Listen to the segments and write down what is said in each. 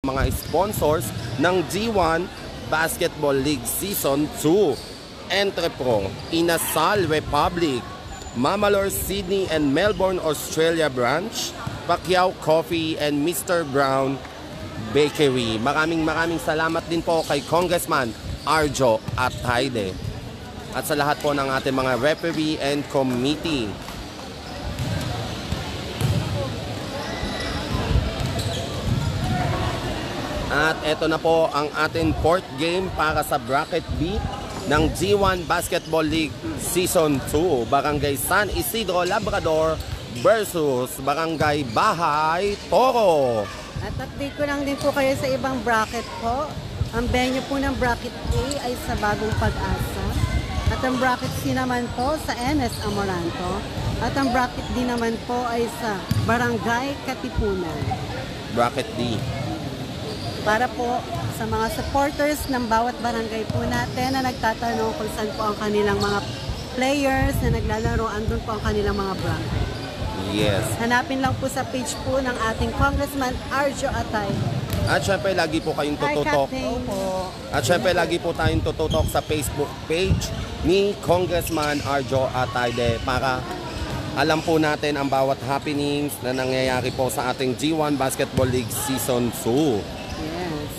mga sponsors ng G1 Basketball League Season 2. Entrepro, Inasal Republic, Mamalor Sydney and Melbourne, Australia branch, Pacquiao Coffee and Mr. Brown Bakery. Maraming salamat din po kay Congressman Arjo Atayde at sa lahat po ng ating mga referee and committee. At eto na po ang ating fourth game para sa Bracket B ng G1 Basketball League Season 2. Barangay San Isidro Labrador versus Barangay Bahay Toro. At update ko lang din po kayo sa ibang bracket po. Ang venue po ng bracket A ay sa Bagong Pag-asa. At ang bracket C naman po sa NS Amoranto. At ang bracket D naman po ay sa Barangay Katipunan. Bracket D. Para po sa mga supporters ng bawat barangay po natin na nagtatanong kung saan po ang kanilang mga players na naglalaro, andun po ang kanilang mga barangay. Yes. Hanapin lang po sa page po ng ating Congressman Arjo Atay. At syempre lagi po kayong tututok. At syempre lagi po tayong tututok sa Facebook page ni Congressman Arjo Atayde para alam po natin ang bawat happenings na nangyayari po sa ating G1 Basketball League Season 2. Yes.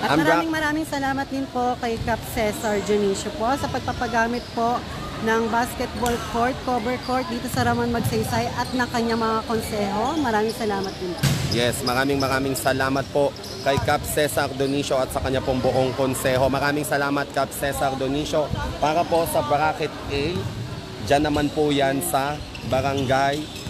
At maraming salamat din po kay Cap Cesar Dionisio po sa pagpapagamit po ng basketball court, cover court dito sa Ramon Magsaysay at ng kanyang mga konseho. Maraming salamat din po. Yes, maraming salamat po kay Cap Cesar Dionisio at sa kanya pong buong konseho. Maraming salamat Cap Cesar Dionisio. Para po sa Bracket A, dyan naman po yan sa Barangay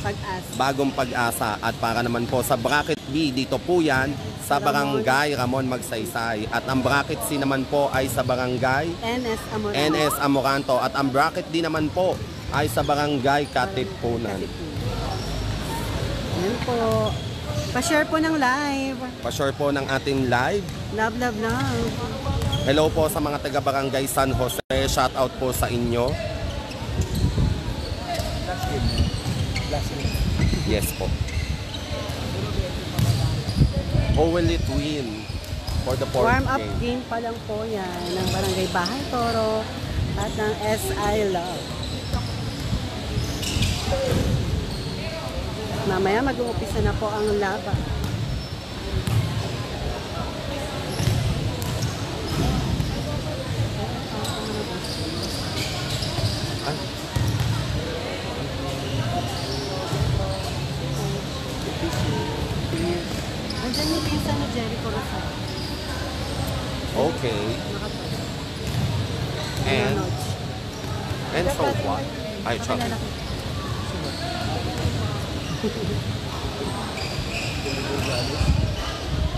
Bagong Pag-asa. At para naman po sa Bracket B, dito po yan sa Barangay Ramon Magsaysay. At ang Bracket C naman po ay sa Barangay NS Amoranto. At ang Bracket D naman po ay sa Barangay Katipunan. Yan po. Pa-share po ng live. Pa-share po ng ating live. Love. Hello po sa mga taga-Barangay San Jose. Shout out po sa inyo. Yes po. Who will it win for the fourth game? Warm up game pa lang po yan ng Barangay Bahay Toro at ng SI Love. Mamaya mag-uumpisa na po ang laban. Andiyan yung pinsan ni Jericho Rosado. Okay. And so what? Ay, sorry.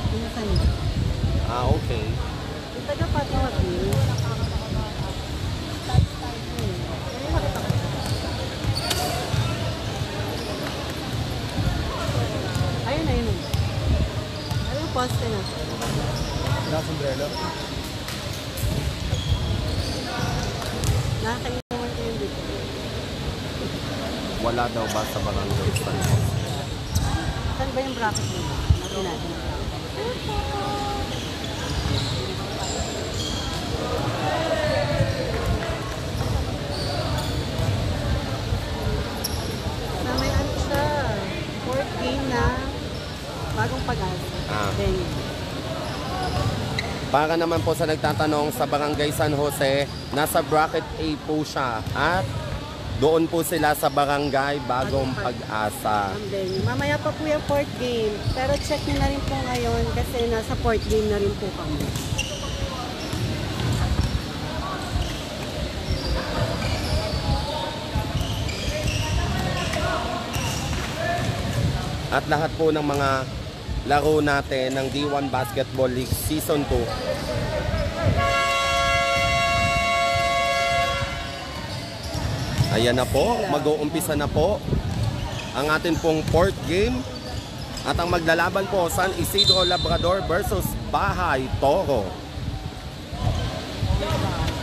Pinsan niya. Okay. Yung taga-patawag niyo. Ayun. Ayun, poste na. Sombrero? Nakakainuman ko yun dito. Wala daw ba sa Barangay San Jose? Saan ba yung bracket mo? Natin natin. Na may ano siya, fourth game na Bagong Pag-asa. Para naman po sa nagtatanong sa Barangay San Jose, nasa Bracket A po siya at doon po sila sa Barangay Bagong Pag-asa. Mamaya pa po yung fourth game, pero check nyo na rin po ngayon kasi nasa fourth game na rin po kami. At lahat po ng mga laro natin ng D1 Basketball League Season 2 ayan na po, mag-uumpisa na po ang atin pong fourth game at ang maglalaban po San Isidro Labrador versus Bahay Toro.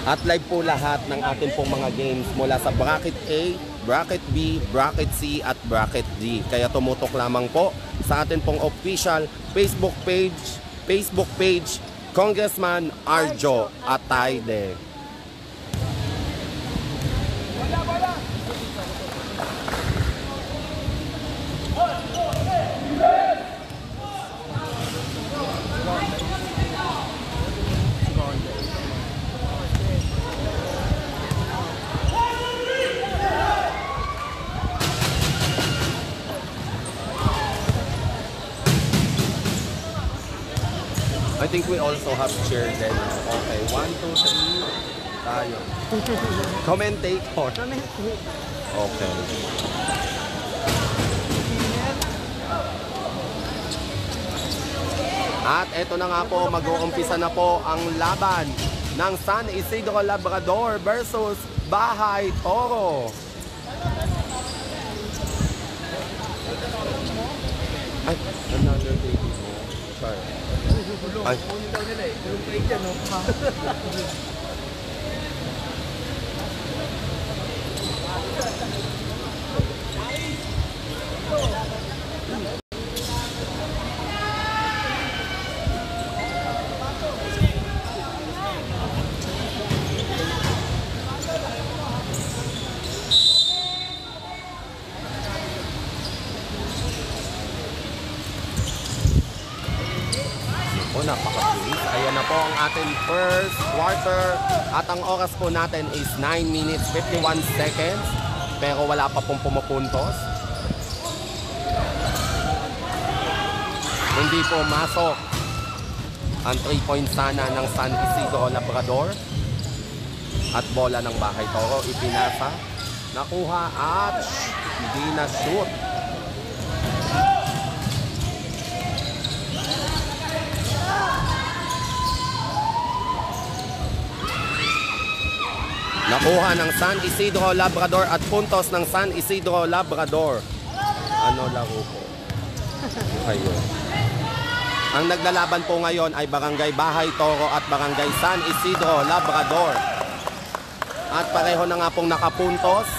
At live po lahat ng atin pong mga games mula sa Bracket A, Bracket B, Bracket C at Bracket D. Kaya tumutok lamang po sa atin pong official Facebook page Congressman Arjo Atayde. I think we also have chair then. Okay, 1, 2, 3. Tayo. Commentator. Okay. At eto na nga po, mag-uumpisa na po ang laban ng San Isidro Labrador versus Bahay Toro. Ay, another baby mo. Sorry. Ay. Napakabilis. Ayan na po ang ating first quarter at ang oras po natin is 9 minutes 51 seconds pero wala pa pong pumupuntos. Hindi po masok ang 3 points sana ng San Isidro Labrador at bola ng Bahay Toro ipinasa, nakuha at hindi na shoot. Nakuha ng San Isidro Labrador at puntos ng San Isidro Labrador. Ano laro po? Ayun. Ang naglalaban po ngayon ay Barangay Bahay Toro at Barangay San Isidro Labrador. At pareho na nga pong nakapuntos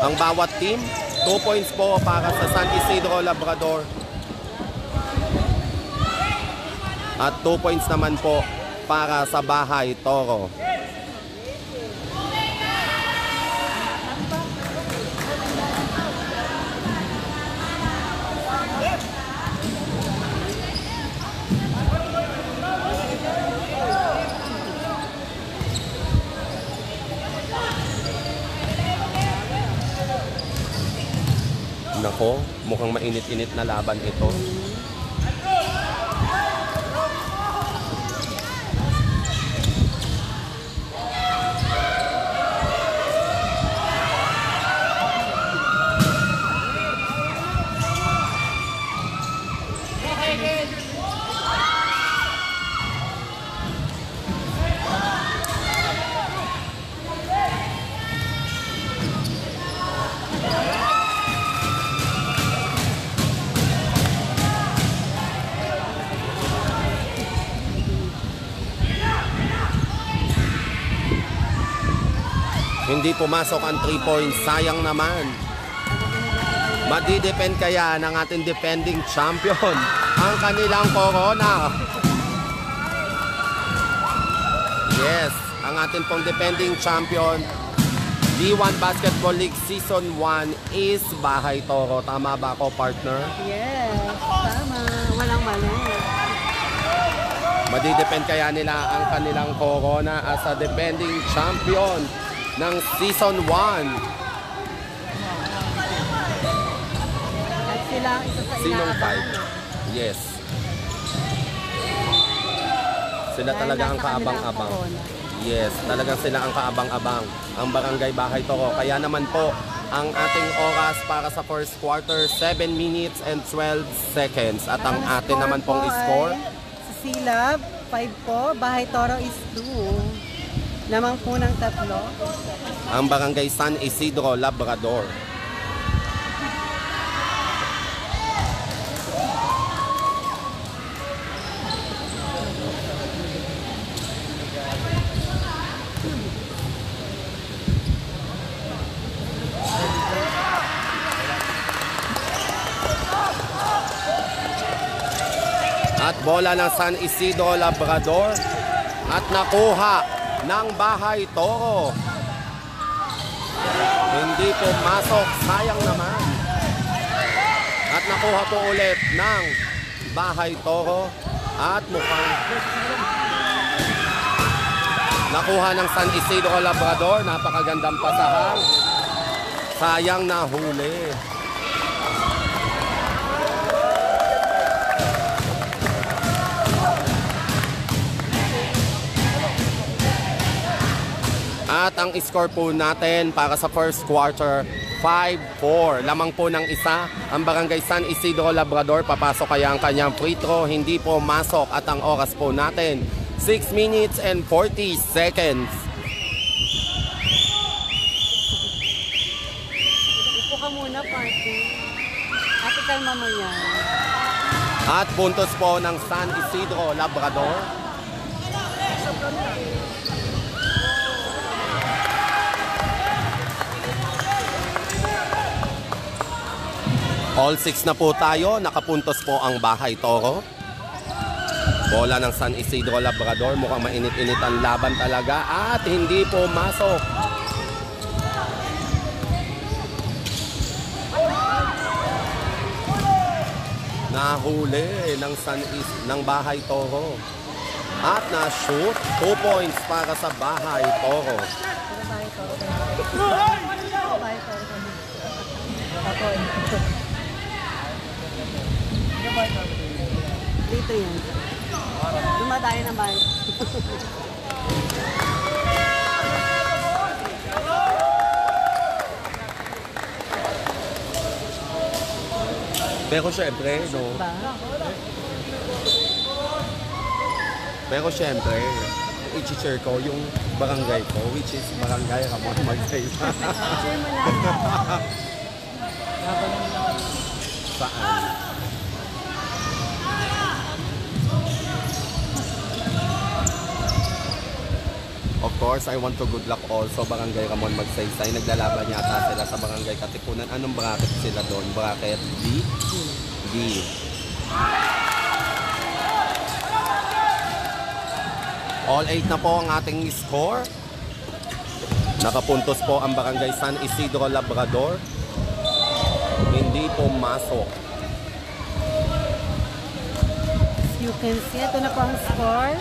ang bawat team. 2 points po para sa San Isidro Labrador. At 2 points naman po para sa Bahay Toro. Nako, mukhang mainit-init na laban ito. Hindi pumasok ang 3 points. Sayang naman. Madidepend kaya ng ating defending champion ang kanilang corona. Yes, ang ating pong defending champion D1 Basketball League Season 1 is Bahay Toro. Tama ba ako, partner? Yes, tama. Walang mali. Madidepend kaya nila ang kanilang corona as a defending champion ng Season 1. At sila ang isa sa Sinong inaabangan. 5? Yes. Sila talaga ang kaabang-abang. Yes, talagang sila ang kaabang-abang. Ang Barangay Bahay Toro. Kaya naman po, ang ating oras para sa first quarter, 7 minutes and 12 seconds. At ang atin naman pong score, sa Silab, 5 po. Bahay Toro is 2. Lamang po ng 3. ang Barangay San Isidro Labrador. At bola ng San Isidro Labrador. At nakuha ng Bahay Toro. Hindi pumasok, sayang naman. At nakuha po ulit ng Bahay Toro. At mukhang nakuha ng San Isidro Labrador. Napakagandang pasahan. Sayang na huli. At ang score po natin para sa first quarter, 5-4. Lamang po ng isa ang Barangay San Isidro Labrador. Papasok kaya ang kanyang free throw. Hindi po masok at ang oras po natin, 6 minutes and 40 seconds. Upo ka muna, partner. Ate, kalma mo yan. At puntos po ng San Isidro Labrador. All 6 na po tayo. Nakapuntos po ang Bahay Toro. Bola ng San Isidro Labrador. Mukhang mainit-init ang laban talaga. At hindi po masok. Nahuli ng Bahay Toro. At na-shoot. 2 points para sa Bahay Toro. Dito yan. Dumadayo naman. Pero syempre, no? Ba? Pero syempre, i-share ko yung barangay ko, which is Barangay Ramon Magsaysay. Share mo lang. Saan? Of course, I want to good luck also Barangay Ramon Magsaysay. Naglalaban yata sila sa Barangay Katipunan. Anong bracket sila doon? Bracket D? D. All 8 na po ang ating score. Nakapuntos po ang Barangay San Isidro Labrador. Hindi po masok. You can see, ito na po ang score.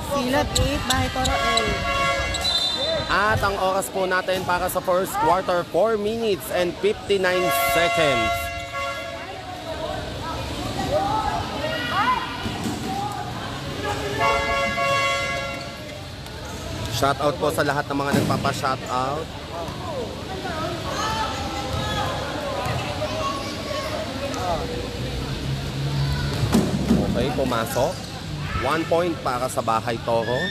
Silab 8, Bahay Toro 8. At ang oras po natin para sa first quarter, 4 minutes and 59 seconds. Shoutout po sa lahat ng mga nagpapa-shoutout. Okay, pumasok. 1 point para sa Bahay Toro.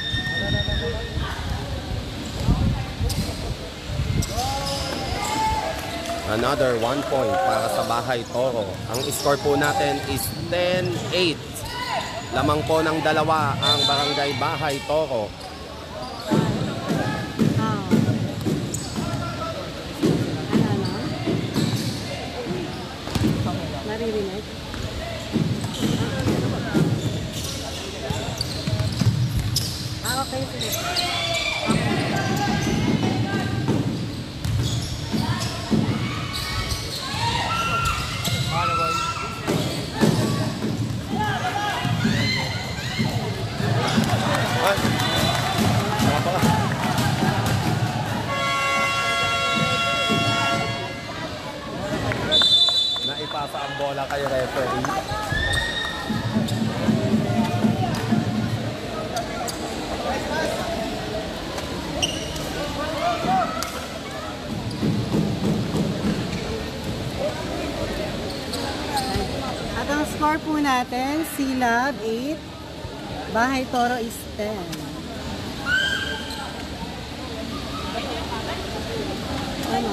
Another 1 point para sa Bahay Toro. Ang score po natin is 10-8. Lamang po ng dalawa ang Barangay Bahay Toro. Naririnig? Okay, sige. Ay! Naipasa ang bola kay referee. At ang score po natin, Silab 8, Bahay Toro is 10. Ano?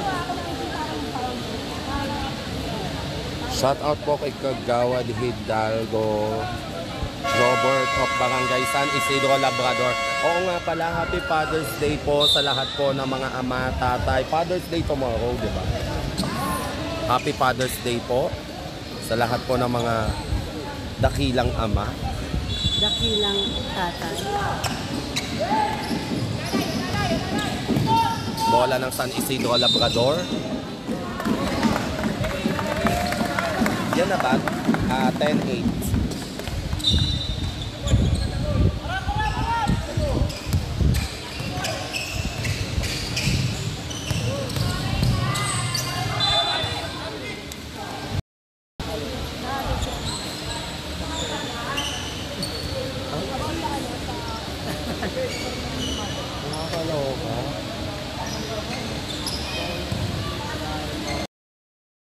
Shout out po kay Kagawad Hidalgo Robert of Barangay San Isidro Labrador. Oo nga pala, Happy Father's Day po sa lahat po ng mga ama, tatay. Father's Day tomorrow, di ba? Happy Father's Day po sa lahat po ng mga Dakilang ama. Dakilang tatay. Bola ng San Isidro Labrador. Yan na ba? 10-8. Nakakaloka.